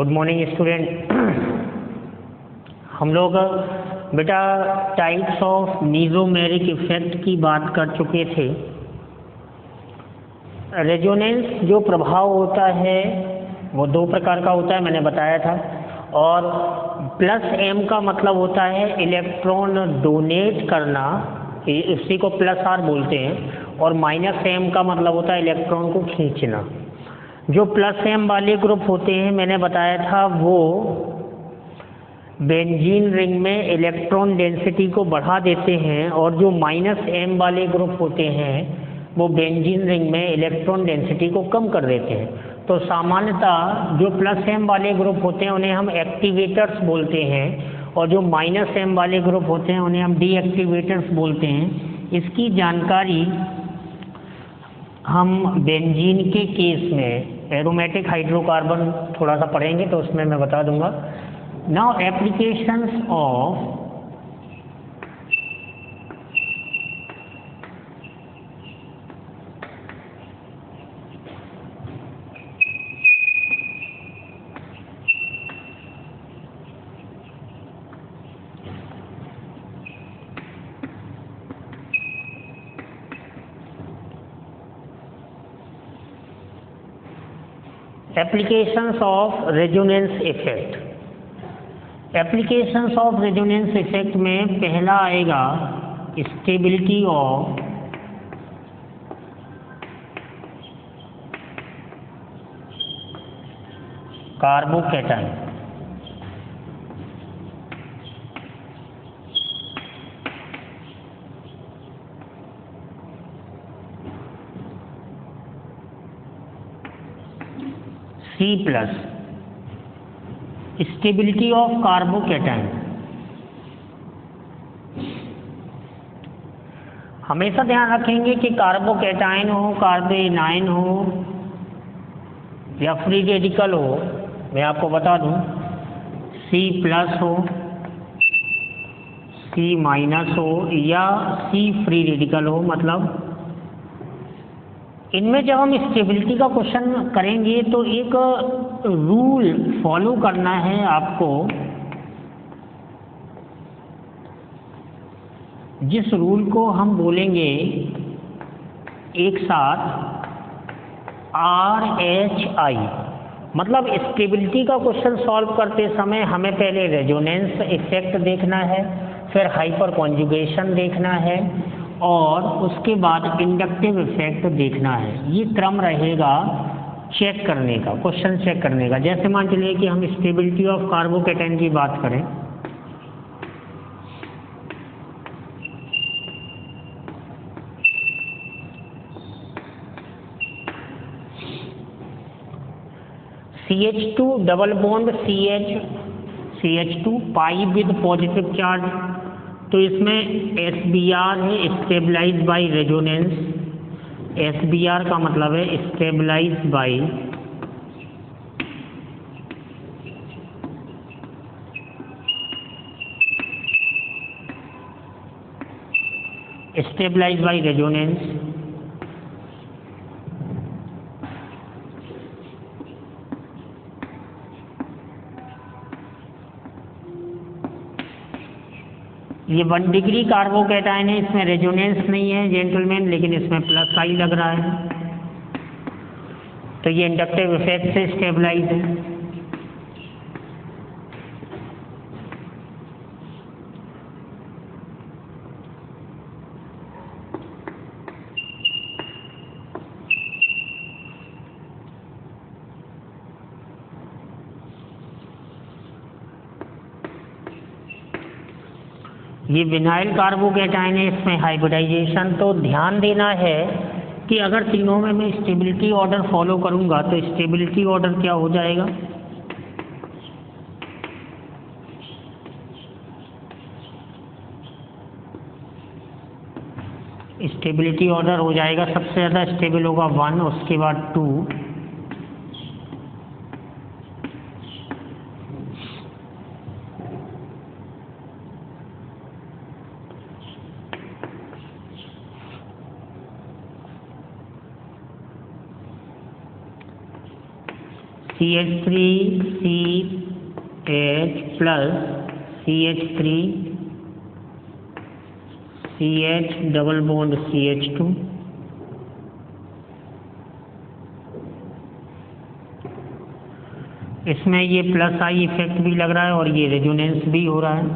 Good morning student. हम लोग बेटा टाइप्स ऑफ मीज़ोमेरिक इफेक्ट की बात कर चुके थे। रेजोनेंस जो प्रभाव होता है वो दो प्रकार का होता है, मैंने बताया था। और प्लस एम का मतलब होता है इलेक्ट्रॉन डोनेट करना, इसी को प्लस आर बोलते हैं। और माइनस एम का मतलब होता है इलेक्ट्रॉन को खींचना। जो प्लस एम वाले ग्रुप होते हैं, मैंने बताया था, वो बेंजीन रिंग में इलेक्ट्रॉन डेंसिटी को बढ़ा देते हैं, और जो माइनस एम वाले ग्रुप होते हैं वो बेंजीन रिंग में इलेक्ट्रॉन डेंसिटी को कम कर देते हैं। तो सामान्यतः जो प्लस एम वाले ग्रुप होते हैं उन्हें हम एक्टिवेटर्स बोलते हैं, और जो माइनस एम वाले ग्रुप होते हैं उन्हें हम डीएक्टिवेटर्स बोलते हैं। इसकी जानकारी हम बेंजीन के केस में एरोमेटिक हाइड्रोकार्बन थोड़ा सा पढ़ेंगे तो उसमें मैं बता दूंगा। Now applications of applications of resonance effect. Applications of resonance effect में पहला आएगा stability of carbocation. C plus stability of carbocation. हमेशा ध्यान रखेंगे कि कार्बोकैटायन हो, कार्बेनाइन हो या फ्री रेडिकल हो, मैं आपको बता दूं, C प्लस हो, C माइनस हो या C फ्री रेडिकल हो, मतलब इनमें जब हम स्टेबिलिटी का क्वेश्चन करेंगे तो एक रूल फॉलो करना है आपको, जिस रूल को हम बोलेंगे एक साथ RHI। मतलब स्टेबिलिटी का क्वेश्चन सॉल्व करते समय हमें पहले रेजोनेंस इफेक्ट देखना है, फिर हाइपर कॉन्जुगेशन देखना है, और उसके बाद इंडक्टिव इफेक्ट देखना है। ये क्रम रहेगा चेक करने का, क्वेश्चन चेक करने का। जैसे मान चलिए कि हम स्टेबिलिटी ऑफ कार्बोकैटायन की बात करें, CH2 double bond CH2 pi with positive charge, तो इसमें SBr है, स्टेबलाइज बाई रेजोनेंस। SBr का मतलब है स्टेबलाइज बाई रेजोनेंस। ये 1 डिग्री कार्बोकैटायन है, इसमें रेजोनेंस नहीं है जेंटलमैन, लेकिन इसमें प्लस आई लग रहा है, तो ये इंडक्टिव इफेक्ट से स्टेबलाइज है। ये विनाइल कार्बोकैटायन है, इसमें हाइब्रिडाइजेशन। तो ध्यान देना है कि अगर तीनों में मैं स्टेबिलिटी ऑर्डर फॉलो करूंगा तो स्टेबिलिटी ऑर्डर क्या हो जाएगा, स्टेबिलिटी ऑर्डर हो जाएगा, सबसे ज़्यादा स्टेबल होगा 1, उसके बाद 2, CH3 CH plus CH3 CH double bond CH2, इसमें ये प्लस आई इफेक्ट भी लग रहा है और ये रेजोनेंस भी हो रहा है।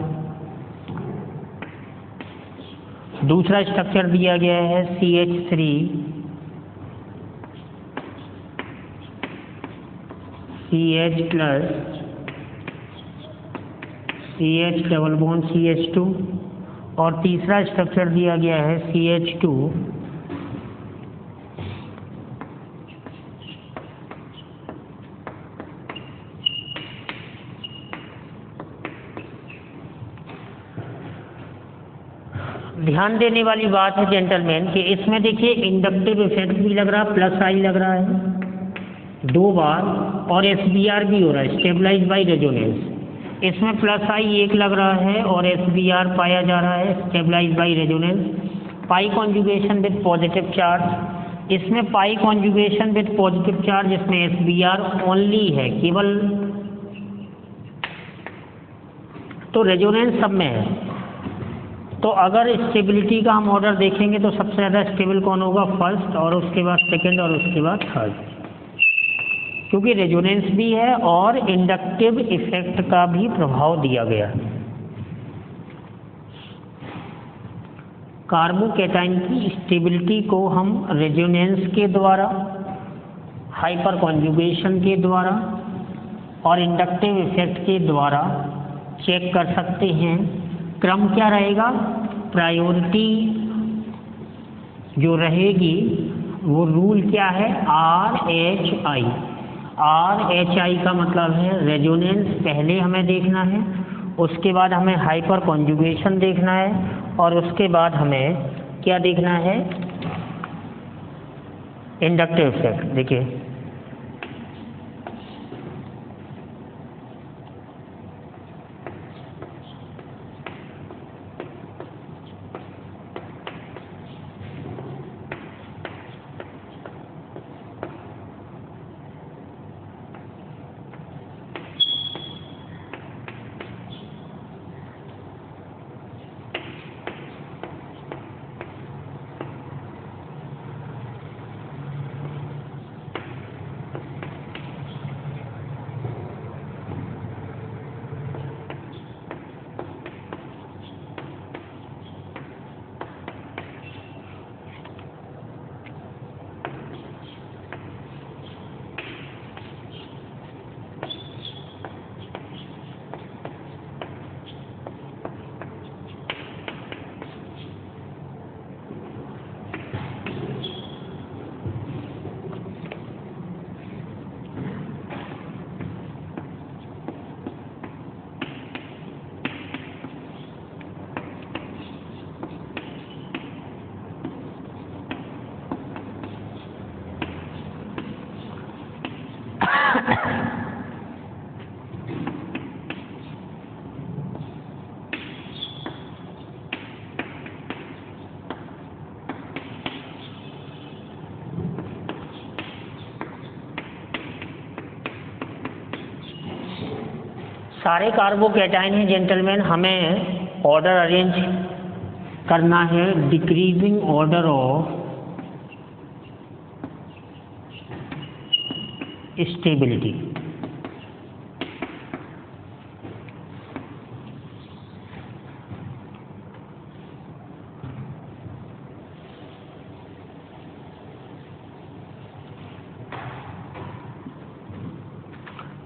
दूसरा स्ट्रक्चर दिया गया है CH3 CH plus CH double bond CH2 और तीसरा स्ट्रक्चर दिया गया है CH2 ध्यान देने वाली बात है जेंटलमैन कि इसमें देखिए इंडक्टिव इफेक्ट भी लग रहा है, प्लस आई लग रहा है 2 बार और SBR भी हो रहा है, स्टेबलाइज बाई रेजोनेंस। इसमें प्लस आई 1 लग रहा है और SBR पाया जा रहा है, stabilize by resonance. Pi conjugation with positive charge, इसमें pi conjugation with positive charge, इसमें SBR ओनली है केवल, तो रेजोनेंस सब में है। तो अगर स्टेबिलिटी का हम ऑर्डर देखेंगे तो सबसे ज़्यादा स्टेबल कौन होगा, फर्स्ट, और उसके बाद सेकंड और उसके बाद थर्ड, क्योंकि रेजोनेंस भी है और इंडक्टिव इफेक्ट का भी प्रभाव दिया गया है। कार्बोकैटायन की स्टेबिलिटी को हम रेजोनेंस के द्वारा, हाइपर कॉन्जुगेशन के द्वारा और इंडक्टिव इफेक्ट के द्वारा चेक कर सकते हैं। क्रम क्या रहेगा, प्रायोरिटी जो रहेगी वो रूल क्या है, RHI। RHI का मतलब है रेजोनेंस पहले हमें देखना है, उसके बाद हमें हाइपर कॉन्जुगेशन देखना है और उसके बाद हमें क्या देखना है, इंडक्टिव इफेक्ट। देखिए सारे कार्बोकैटायन हैं जेंटलमैन, हमें ऑर्डर अरेंज करना है डिक्रीजिंग ऑर्डर ऑफ स्टेबिलिटी।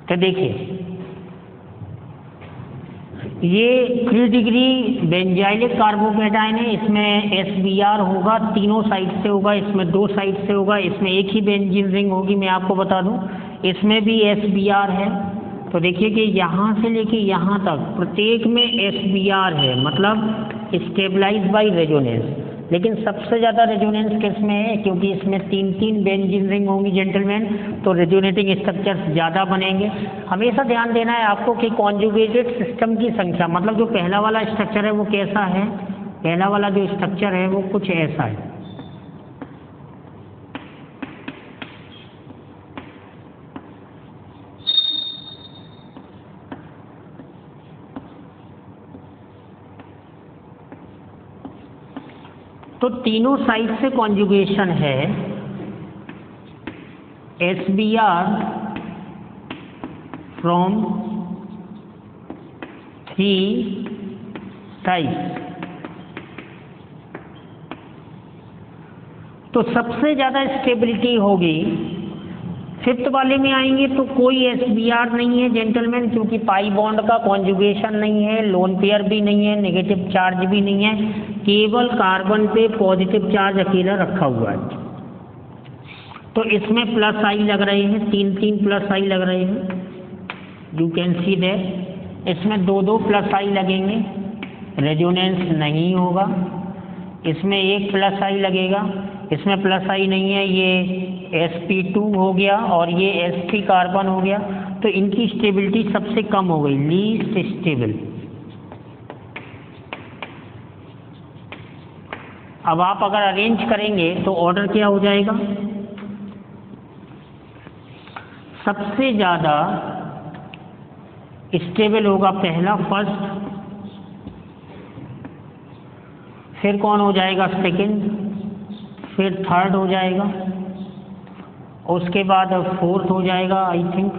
तो देखिए ये 3 डिग्री बेंजाइलिक कार्बोकैटायन है, इसमें SBR होगा, तीनों साइड से होगा, इसमें 2 साइड से होगा, इसमें एक ही बेंजीन रिंग होगी। मैं आपको बता दूं इसमें भी SBR है। तो देखिए कि यहाँ से लेके यहाँ तक प्रत्येक में SBR है, मतलब स्टेबलाइज बाई रेजोनेंस। लेकिन सबसे ज़्यादा रेजोनेंस किस में है, क्योंकि इसमें 3 बेंजीन रिंग होंगी जेंटलमैन, तो रेजोनेटिंग स्ट्रक्चर्स ज़्यादा बनेंगे। हमेशा ध्यान देना है आपको कि कॉन्जुगेटेड सिस्टम की संख्या, मतलब जो पहला वाला स्ट्रक्चर है वो कैसा है, पहला वाला जो स्ट्रक्चर है वो कुछ ऐसा है। तो तीनों साइड से कॉन्जुगेशन है SBr फ्रॉम 3 साइड्स। तो सबसे ज़्यादा स्टेबिलिटी होगी फिफ्थ वाले में आएंगे तो कोई SBr नहीं है जेंटलमैन, क्योंकि पाई बॉन्ड का कॉन्जुगेशन नहीं है, लोन पेयर भी नहीं है, नेगेटिव चार्ज भी नहीं है, केवल कार्बन पे पॉजिटिव चार्ज अकेला रखा हुआ है। तो इसमें प्लस आई लग रहे हैं, 3 प्लस आई लग रहे हैं, यू कैन सी दैट। इसमें 2 प्लस आई लगेंगे, रेजोनेंस नहीं होगा। इसमें 1 प्लस आई लगेगा, इसमें प्लस आई नहीं है, ये sp2 हो गया और ये sp कार्बन हो गया। तो इनकी स्टेबिलिटी सबसे कम हो गई, लीस्ट स्टेबल। अब आप अगर अरेंज करेंगे तो ऑर्डर क्या हो जाएगा? सबसे ज़्यादा स्टेबल होगा पहला, फर्स्ट, फिर कौन हो जाएगा? सेकंड, फिर थर्ड हो जाएगा, उसके बाद फोर्थ हो जाएगा, आई थिंक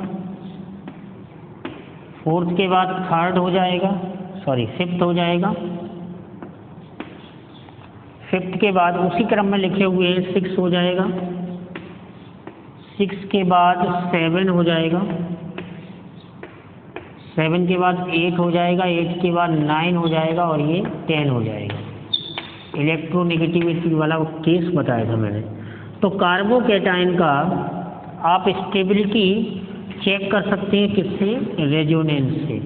फोर्थ के बाद थर्ड हो जाएगा, सॉरी फिफ्थ हो जाएगा, फिफ्थ के बाद उसी क्रम में लिखे हुए हैं 6 हो जाएगा, 6 के बाद 7 हो जाएगा, 7 के बाद 8 हो जाएगा, 8 के बाद 9 हो जाएगा और ये 10 हो जाएगा। इलेक्ट्रोनेगेटिविटी वाला केस बताया था मैंने। तो कार्बोकैटायन का आप स्टेबिलिटी चेक कर सकते हैं किससे? रेजोनेंस से।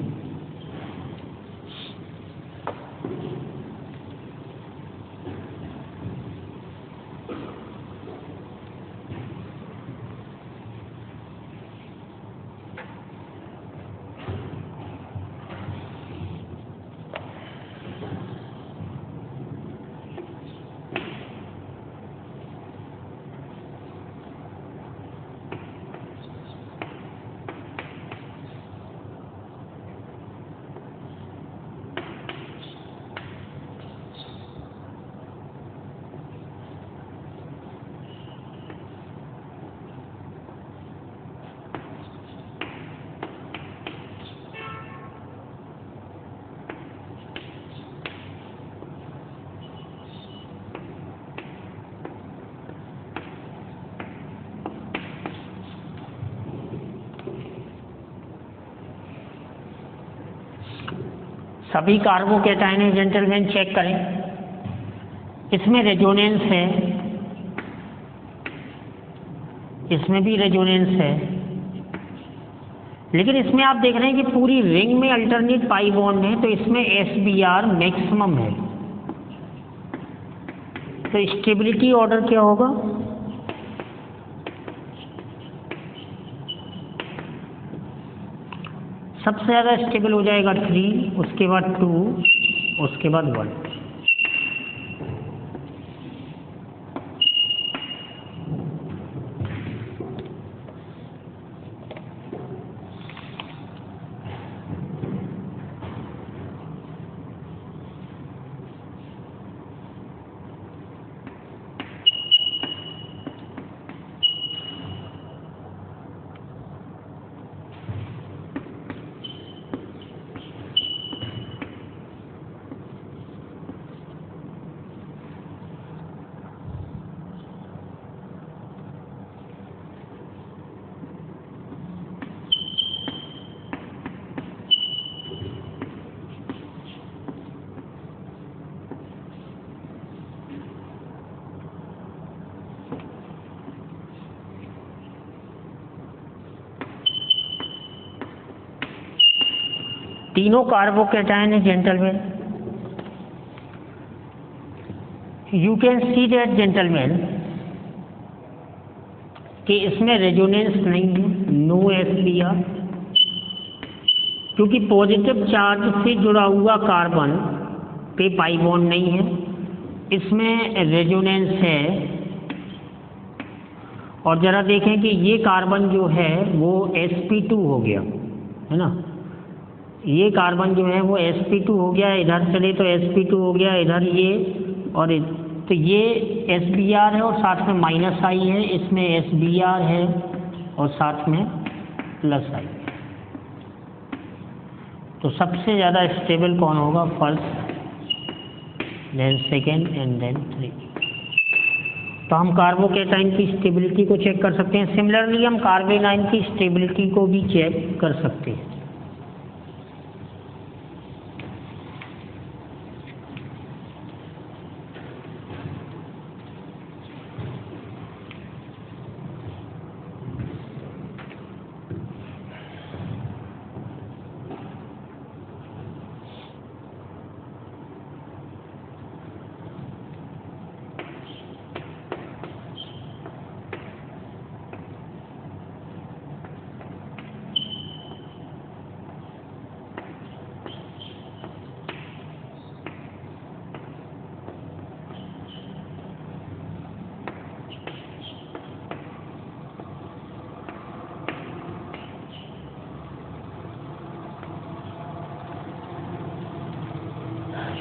सभी कार्बोकैटायन जेंटलमैन चेक करें, इसमें रेजोनेंस है, इसमें भी रेजोनेंस है, लेकिन इसमें आप देख रहे हैं कि पूरी रिंग में अल्टरनेट पाई बॉन्ड है, तो इसमें SBr मैक्सिमम है। तो स्टेबिलिटी ऑर्डर क्या होगा? सबसे ज़्यादा स्टेबल हो जाएगा 3, उसके बाद 2, उसके बाद 1। तीनों कार्बोकैटायन है gentleman. You can see that gentleman कि इसमें रेजोनेंस नहीं है, नो SBr, क्योंकि पॉजिटिव चार्ज से जुड़ा हुआ कार्बन पे पाई बॉन्ड नहीं है। इसमें रेजोनेंस है। और जरा देखें कि ये कार्बन जो है वो sp2 हो गया, है ना, ये कार्बन जो है वो sp2 हो गया, इधर चले तो sp2 हो गया, इधर ये, और तो ये SBr है और साथ में माइनस आई है, इसमें SBr है और साथ में प्लस आई। तो सबसे ज़्यादा स्टेबल कौन होगा? First, then second and then three. तो हम कार्बोकैटायन की स्टेबिलिटी को चेक कर सकते हैं। सिमिलरली हम कार्बेनाइन की स्टेबिलिटी को भी चेक कर सकते हैं।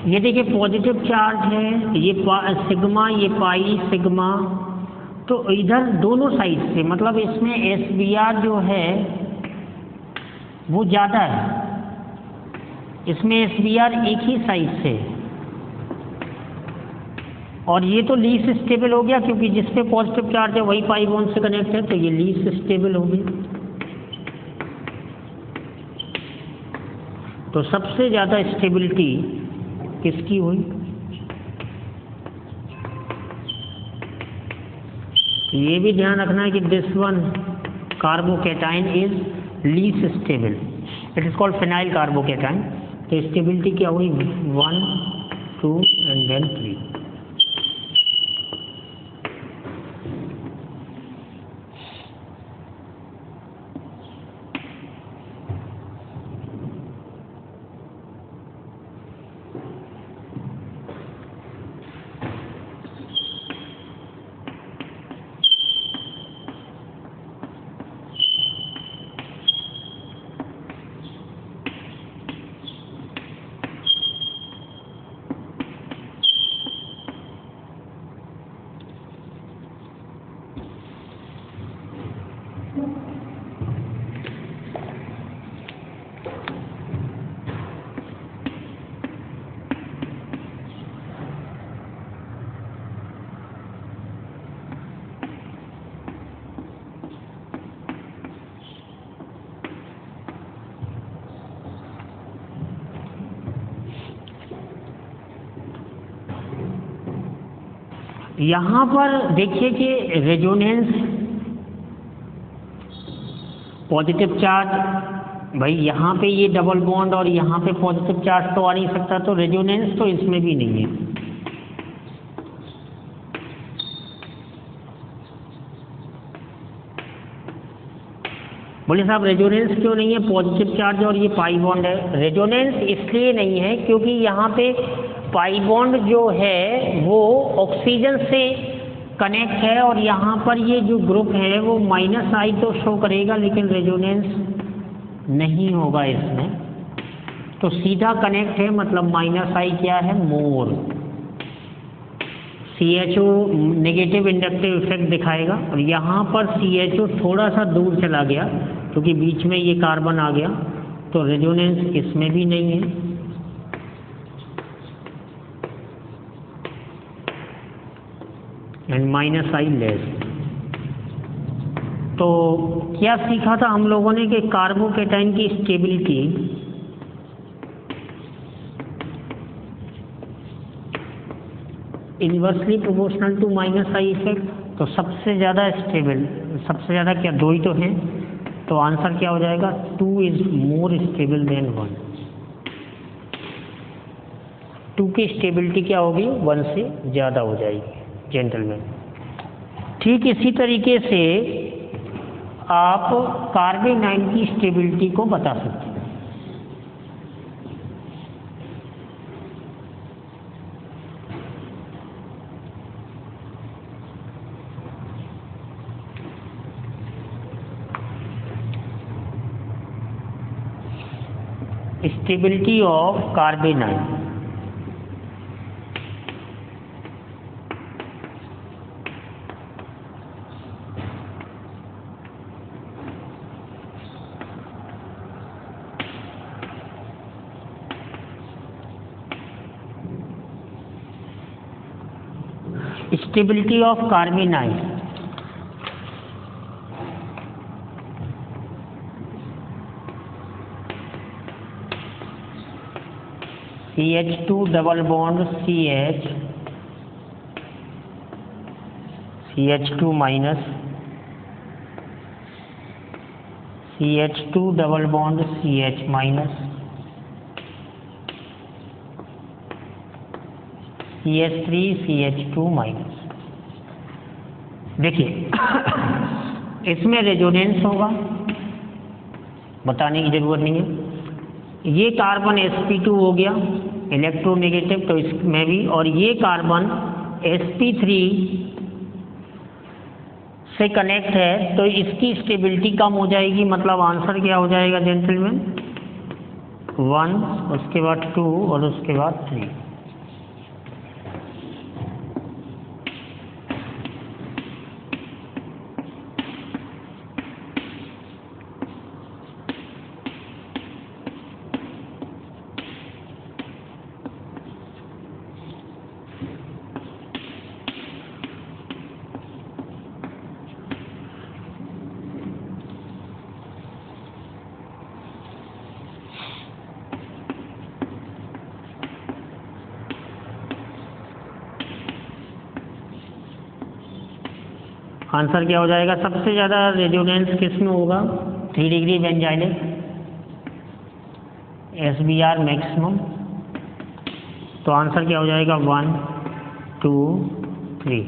ये देखिए पॉजिटिव चार्ज है, ये सिग्मा, ये पाई सिग्मा। तो इधर दोनों साइड से, मतलब इसमें SBr जो है वो ज़्यादा है, इसमें SBr एक ही साइड से, और ये तो लीस्ट स्टेबल हो गया क्योंकि जिस पे पॉजिटिव चार्ज है वही पाई बॉन्ड से कनेक्ट है, तो ये लीस्ट स्टेबल हो गई। तो सबसे ज़्यादा स्टेबिलिटी किसकी हुई? ये भी ध्यान रखना है कि this one carbocation is least stable, it is called phenyl carbocation. तो स्टेबिलिटी क्या हुई? 1, 2 एंड देन 3। यहाँ पर देखिए कि रेजोनेंस पॉजिटिव चार्ज, भाई यहाँ पे ये डबल बॉन्ड और यहाँ पे पॉजिटिव चार्ज तो आ नहीं सकता, तो रेजोनेंस तो इसमें भी नहीं है। बोले साहब रेजोनेंस क्यों नहीं है? पॉजिटिव चार्ज और ये पाई बॉन्ड है। रेजोनेंस इसलिए नहीं है क्योंकि यहाँ पे पाई बॉन्ड जो है वो ऑक्सीजन से कनेक्ट है, और यहाँ पर ये जो ग्रुप है वो -I तो शो करेगा लेकिन रेजोनेंस नहीं होगा इसमें। तो सीधा कनेक्ट है, मतलब -I क्या है? मोर। CHO नेगेटिव इंडक्टिव इफेक्ट दिखाएगा, और यहाँ पर CHO थोड़ा सा दूर चला गया क्योंकि बीच में ये कार्बन आ गया, तो रेजोनेंस इसमें भी नहीं है। And -I less. तो क्या सीखा था हम लोगों ने कि कार्बोकैटायन की stability inversely proportional to -I effect. तो सबसे ज़्यादा स्टेबल, सबसे ज़्यादा क्या? 2 ही तो हैं, तो आंसर क्या हो जाएगा? 2 इज मोर स्टेबल देन 1। 2 की स्टेबिलिटी क्या होगी? 1 से ज़्यादा हो जाएगी जेंटलमैन। ठीक इसी तरीके से आप कार्बेनाइन की स्टेबिलिटी को बता सकते हैं। Stability of carbanion. Stability of carbanion, CH2 double bond CH, CH2 minus, CH2 double bond CH minus, CH3 CH2 minus. देखिए इसमें रेजोनेंस होगा, बताने की जरूरत नहीं है। ये कार्बन sp2 हो गया इलेक्ट्रोनेगेटिव, तो इसमें भी, और ये कार्बन sp3 से कनेक्ट है तो इसकी स्टेबिलिटी कम हो जाएगी। मतलब आंसर क्या हो जाएगा जेंटलमैन? 1, उसके बाद 2 और उसके बाद 3। आंसर क्या हो जाएगा? सबसे ज़्यादा रेजोनेंस किस में होगा? 3 डिग्री बेंजाइलिक, SBr मैक्सिमम। तो आंसर क्या हो जाएगा? 1, 2, 3।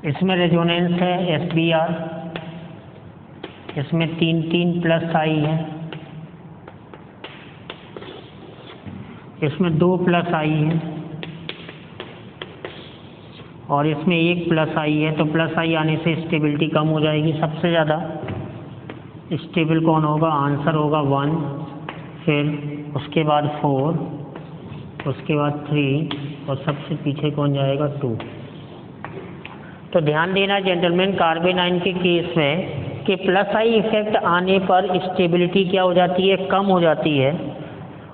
इसमें रेजोनेंस है SBr, इसमें 3 प्लस आई है, इसमें 2 प्लस आई है और इसमें 1 प्लस आई है। तो प्लस आई आने से स्टेबिलिटी कम हो जाएगी। सबसे ज़्यादा स्टेबल कौन होगा? आंसर होगा 1, फिर उसके बाद 4, उसके बाद 3 और सबसे पीछे कौन जाएगा? 2। तो ध्यान देना जेंटलमैन, कार्बेनाइन के केस में कि प्लस आई इफेक्ट आने पर स्टेबिलिटी क्या हो जाती है? कम हो जाती है,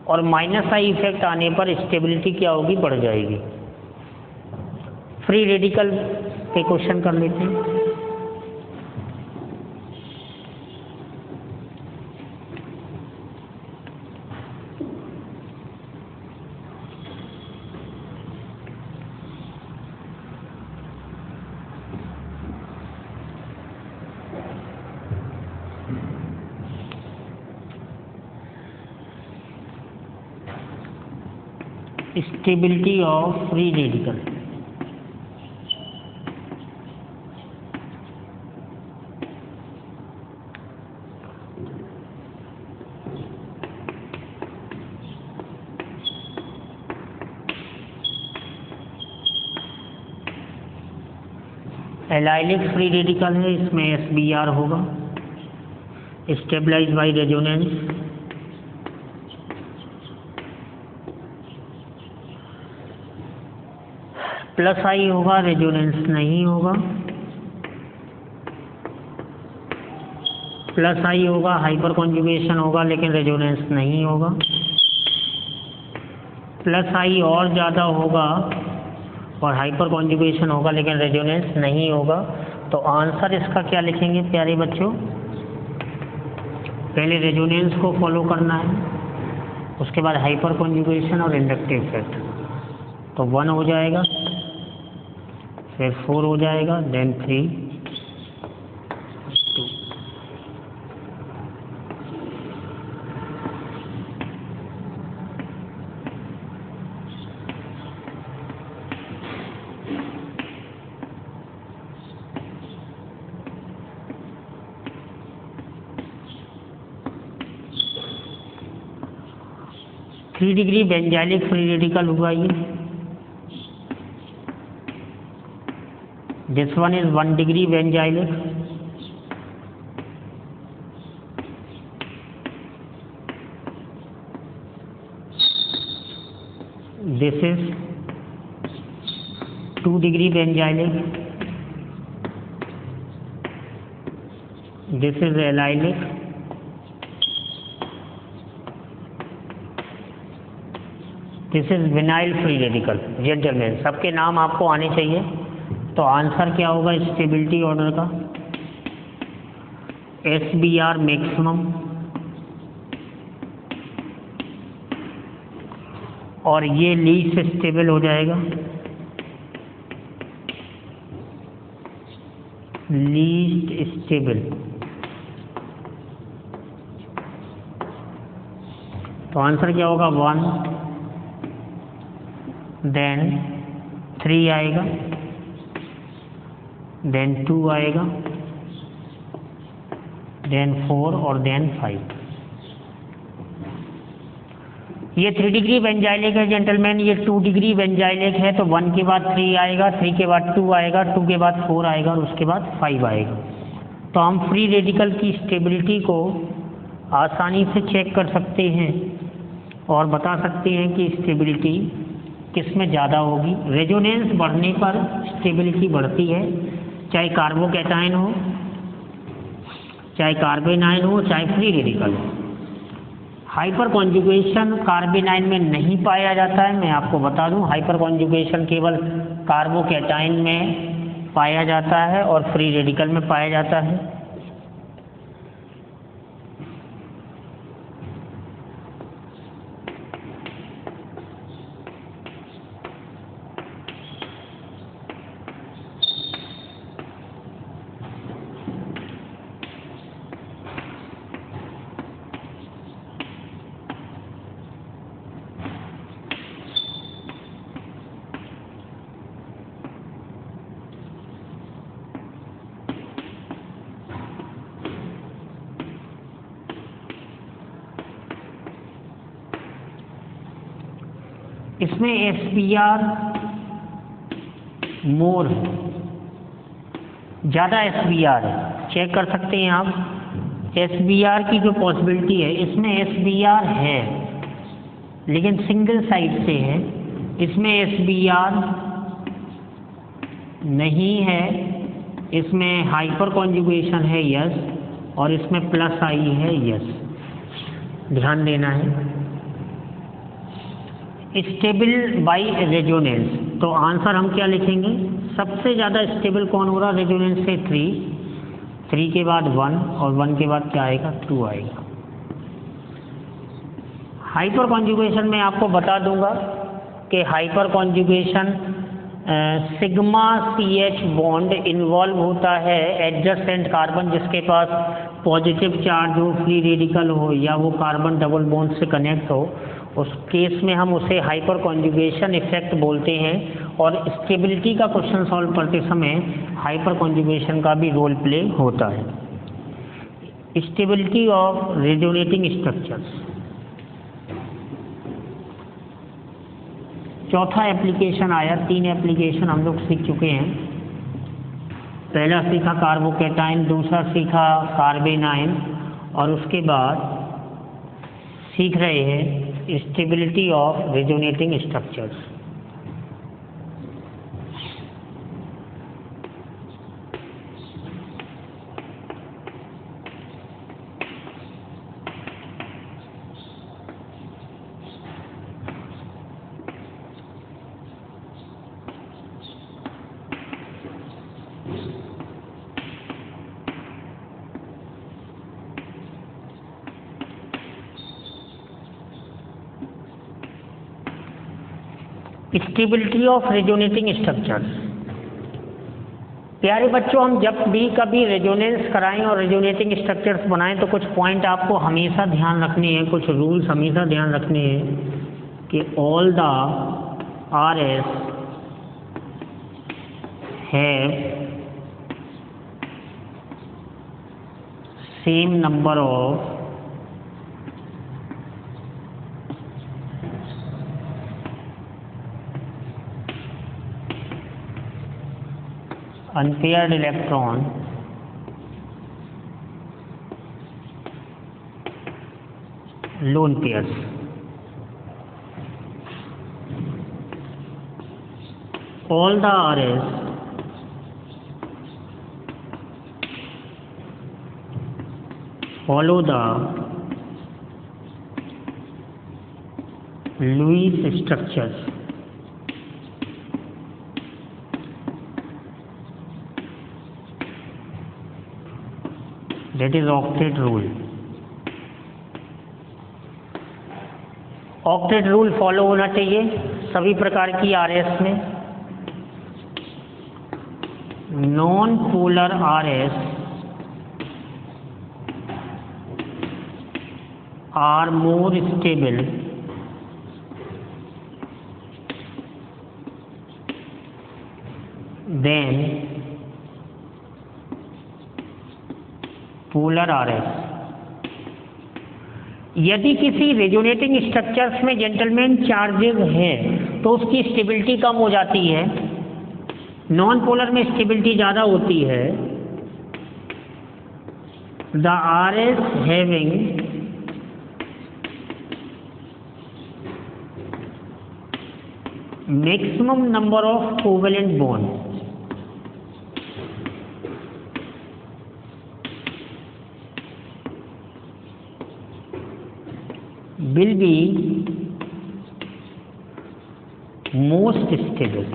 और माइनस आई इफेक्ट आने पर स्टेबिलिटी क्या होगी? बढ़ जाएगी। फ्री रेडिकल पे क्वेश्चन कर लेते हैं। Stability of free radical, allylic free radical है, इसमें SBr होगा, स्टेबलाइज बाई रेजोनेंस। प्लस आई होगा, रेजोनेंस नहीं होगा। प्लस आई होगा, हाइपर कॉन्जुगेशन होगा, लेकिन रेजोनेंस नहीं होगा। प्लस आई और ज़्यादा होगा और हाइपर कॉन्जुगेशन होगा, लेकिन रेजोनेंस नहीं होगा। तो आंसर इसका क्या लिखेंगे प्यारे बच्चों? पहले रेजोनेंस को फॉलो करना है, उसके बाद हाइपर कॉन्जुगेशन और इंडक्टिव इफेक्ट। तो 1 हो जाएगा, फिर 4 हो जाएगा, then 3, 2। 3 degree benzylic free radical हुआ ये। This one is 1 degree benzylic. This is 2 degree benzylic. This is allylic. This is vinyl free radical. Gentleman, सबके नाम आपको आने चाहिए। तो आंसर क्या होगा स्टेबिलिटी ऑर्डर का? SBr मैक्सिमम, और ये लीस्ट स्टेबल हो जाएगा, लीस्ट स्टेबल। तो आंसर क्या होगा? 1, देन 3 आएगा, देन 2 आएगा, देन 4 और देन 5। ये 3 डिग्री बेंजाइलिक है जेंटलमैन, ये 2 डिग्री बेंजाइलिक है। तो 1 के बाद 3 आएगा, 3 के बाद 2 आएगा, 2 के बाद 4 आएगा और उसके बाद 5 आएगा। तो हम फ्री रेडिकल की स्टेबिलिटी को आसानी से चेक कर सकते हैं और बता सकते हैं कि स्टेबिलिटी किस में ज़्यादा होगी। रेजोनेंस बढ़ने पर स्टेबिलिटी बढ़ती है, चाहे कार्बोकैटायन हो, चाहे कार्बेनाइन हो, चाहे फ्री रेडिकल हो। हाइपर कॉन्जुगेशन कार्बेनाइन में नहीं पाया जाता है। मैं आपको बता दूं, हाइपर कॉन्जुगेशन केवल कार्बोकैटायन में पाया जाता है और फ्री रेडिकल में पाया जाता है। इसमें SBr मोर है, ज़्यादा SBr है। चेक कर सकते हैं आप SBr की जो पॉसिबिलिटी है। इसमें SBr है लेकिन सिंगल साइड से है, इसमें SBr नहीं है। इसमें हाइपर कॉन्जुगेशन है यस, और इसमें प्लस आई है यस, ध्यान देना है। स्टेबल बाई रेजोनेंस, तो आंसर हम क्या लिखेंगे? सबसे ज़्यादा स्टेबल कौन हो रहा? रेजोनेंस से 3 के बाद 1 और 1 के बाद क्या आएगा? 2 आएगा। हाइपर कॉन्जुगेशन में आपको बता दूंगा कि hyper conjugation sigma CH bond involve होता है एडजेसेंट कार्बन जिसके पास पॉजिटिव चार्ज हो, फ्री रेडिकल हो, या वो कार्बन डबल बॉन्ड से कनेक्ट हो। उस केस में हम उसे हाइपर कॉन्जुगेशन इफेक्ट बोलते हैं। और स्टेबिलिटी का क्वेश्चन सॉल्व करते समय हाइपर कॉन्जुगेशन का भी रोल प्ले होता है। स्टेबिलिटी ऑफ रेजोनेटिंग स्ट्रक्चर्स, चौथा एप्लीकेशन आया। 3 एप्लीकेशन हम लोग सीख चुके हैं। पहला सीखा कार्बोकैटायन, दूसरा सीखा कार्बेनाइन, और उसके बाद सीख रहे हैं stability of resonating structures. Stability of resonating structures. प्यारे बच्चों, हम जब भी कभी रेजोनेंस कराएं और रेजोनेटिंग स्ट्रक्चर्स बनाएं तो कुछ पॉइंट आपको हमेशा ध्यान रखने हैं, कुछ रूल्स हमेशा ध्यान रखने हैं कि all the RS have same number of unpaired electron lone pairs. All the RS follow the Lewis structures. That is octet rule. Octet rule follow होना चाहिए सभी प्रकार की आरएस में. Non polar RS are more stable than polar RS. यदि किसी resonating structures में gentleman charges है तो उसकी स्टेबिलिटी कम हो जाती है. नॉन पोलर में स्टेबिलिटी ज़्यादा होती है. The RS having maximum number of covalent bond will be most stable.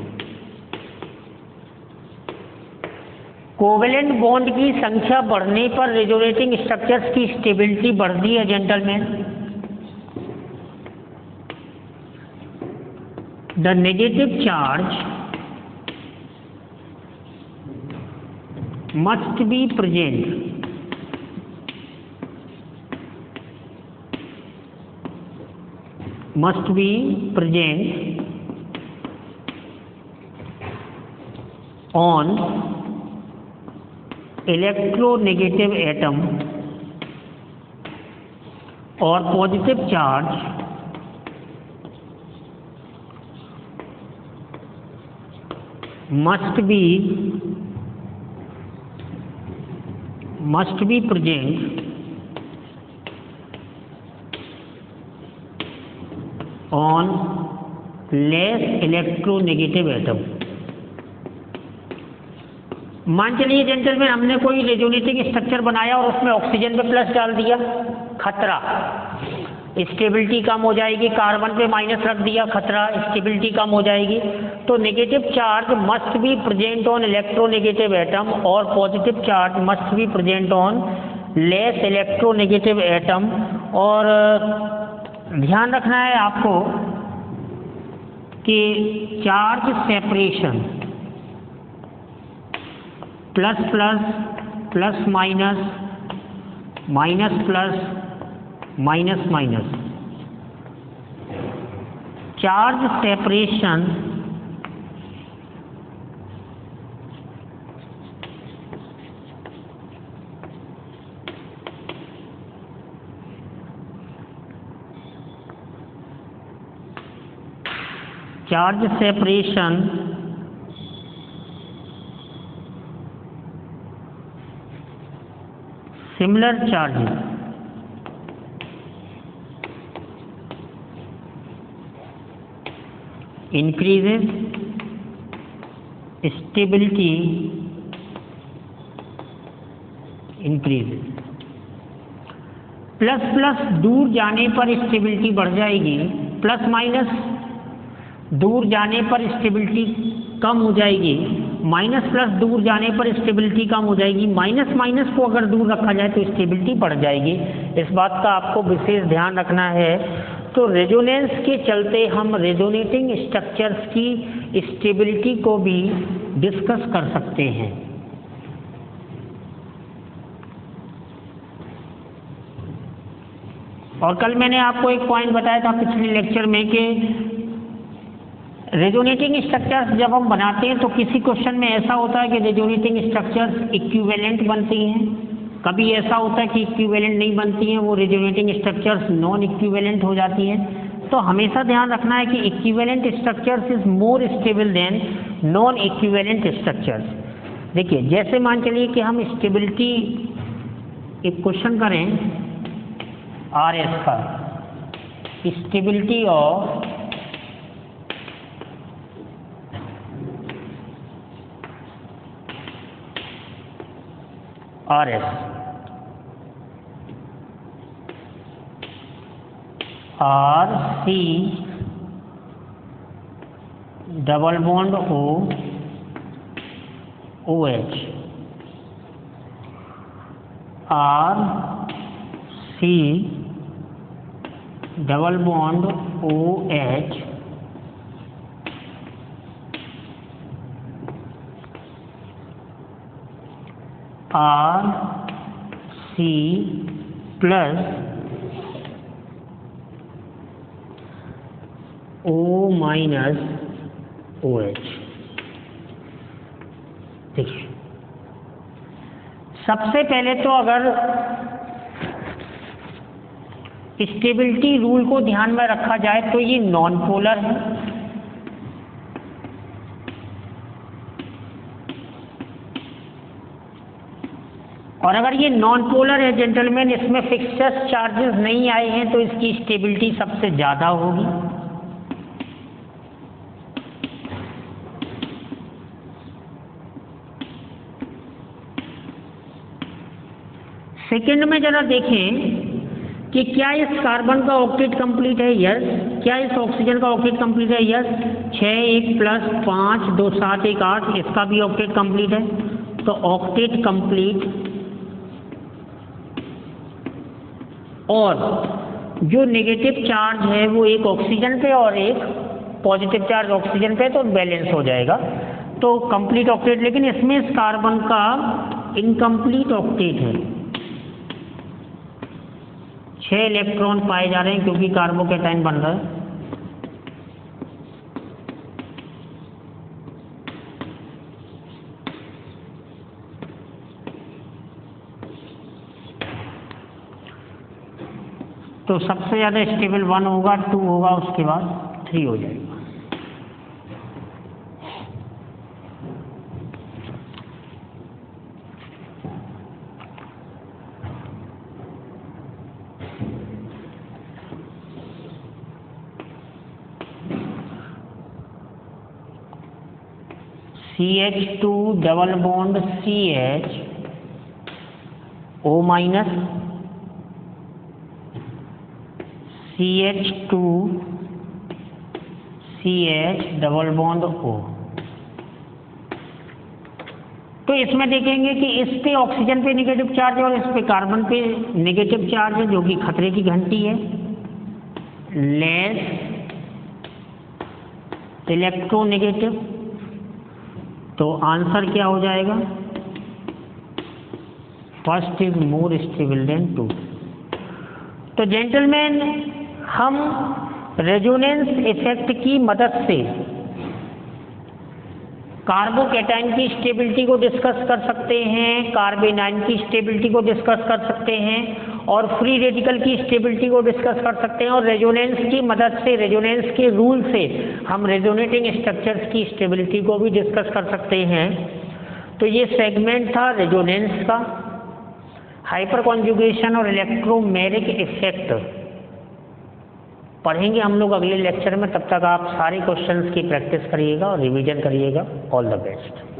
Covalent bond की संख्या बढ़ने पर रेजोनेटिंग स्ट्रक्चर्स की स्टेबिलिटी बढ़ती है gentleman. The negative charge must be present on electronegative atom or positive charge must be present on less electronegative atom. मान चलिए gentleman हमने कोई रेजोनेटिंग स्ट्रक्चर बनाया और उसमें ऑक्सीजन पे प्लस डाल दिया, खतरा, स्टेबिलिटी कम हो जाएगी. कार्बन पे माइनस रख दिया, खतरा, स्टेबिलिटी कम हो जाएगी. तो negative charge must be present on electronegative atom और positive charge must be present on less electronegative atom. और ध्यान रखना है आपको कि charge separation plus plus plus minus minus plus minus minus. Charge separation similar charges increases stability increases. Plus plus दूर जाने पर स्टेबिलिटी बढ़ जाएगी, प्लस माइनस दूर जाने पर स्टेबिलिटी कम हो जाएगी, माइनस प्लस दूर जाने पर स्टेबिलिटी कम हो जाएगी, माइनस माइनस को अगर दूर रखा जाए तो स्टेबिलिटी बढ़ जाएगी. इस बात का आपको विशेष ध्यान रखना है. तो रेजोनेंस के चलते हम रेजोनेटिंग स्ट्रक्चर्स की स्टेबिलिटी को भी डिस्कस कर सकते हैं. और कल मैंने आपको एक पॉइंट बताया था पिछले लेक्चर में कि रेजोनेटिंग स्ट्रक्चर्स जब हम बनाते हैं तो किसी क्वेश्चन में ऐसा होता है कि रेजोनेटिंग स्ट्रक्चर्स इक्विवेलेंट बनती हैं, कभी ऐसा होता है कि इक्विवेलेंट नहीं बनती हैं, वो रेजोनेटिंग स्ट्रक्चर्स नॉन इक्विवेलेंट हो जाती हैं. तो हमेशा ध्यान रखना है कि equivalent structures is more stable then non equivalent structures. देखिए जैसे मान चलिए कि हम स्टेबिलिटी एक क्वेश्चन करें आर एस का, stability of R S, R C double bond O O H, R C double bond O H, R C plus O minus O H. देखिए सबसे पहले तो अगर स्टेबिलिटी रूल को ध्यान में रखा जाए तो ये नॉन पोलर है, और अगर ये नॉन पोलर है जेंटलमैन, इसमें फिक्सचर चार्जेस नहीं आए हैं तो इसकी स्टेबिलिटी सबसे ज्यादा होगी। सेकेंड में जरा देखें कि क्या इस कार्बन का ऑक्टेट कंप्लीट है, यस। क्या इस ऑक्सीजन का ऑक्टेट कंप्लीट है, यस। 6 1 प्लस 5 2 7 1 8, इसका भी ऑक्टेट कंप्लीट है। तो ऑक्टेट कंप्लीट, और जो नेगेटिव चार्ज है वो एक ऑक्सीजन पे और एक पॉजिटिव चार्ज ऑक्सीजन पे, तो बैलेंस हो जाएगा, तो कंप्लीट ऑक्टेट। लेकिन इसमें इस कार्बन का इनकम्प्लीट ऑक्टेट है, 6 इलेक्ट्रॉन पाए जा रहे हैं क्योंकि कार्बोकैटायन बन रहा है। तो सबसे ज्यादा स्टेबल 1 होगा, 2 होगा, उसके बाद 3 हो जाएगा। CH2 double bond CH O minus, CH2 CH double bond O। तो इसमें देखेंगे कि इस पे ऑक्सीजन पे नेगेटिव चार्ज है और इस पे कार्बन पे नेगेटिव चार्ज है, जो कि खतरे की घंटी है। लेस इलेक्ट्रोनेगेटिव, तो आंसर क्या हो जाएगा, first is more stable then 2। तो जेंटलमैन हम रेजोनेंस इफेक्ट की मदद से कार्बोकैटायन की स्टेबिलिटी को डिस्कस कर सकते हैं, कार्बेनाइन की स्टेबिलिटी को डिस्कस कर सकते हैं, और फ्री रेडिकल की स्टेबिलिटी को डिस्कस कर सकते हैं, और रेजोनेंस की मदद से, रेजोनेंस के रूल से हम रेजोनेटिंग स्ट्रक्चर्स की स्टेबिलिटी को भी डिस्कस कर सकते हैं। तो ये सेगमेंट था रेजोनेंस का। हाइपर कॉन्जुगेशन और इलेक्ट्रोमेरिक इफेक्ट पढ़ेंगे हम लोग अगले लेक्चर में। तब तक आप सारे क्वेश्चंस की प्रैक्टिस करिएगा और रिवीजन करिएगा। All the best.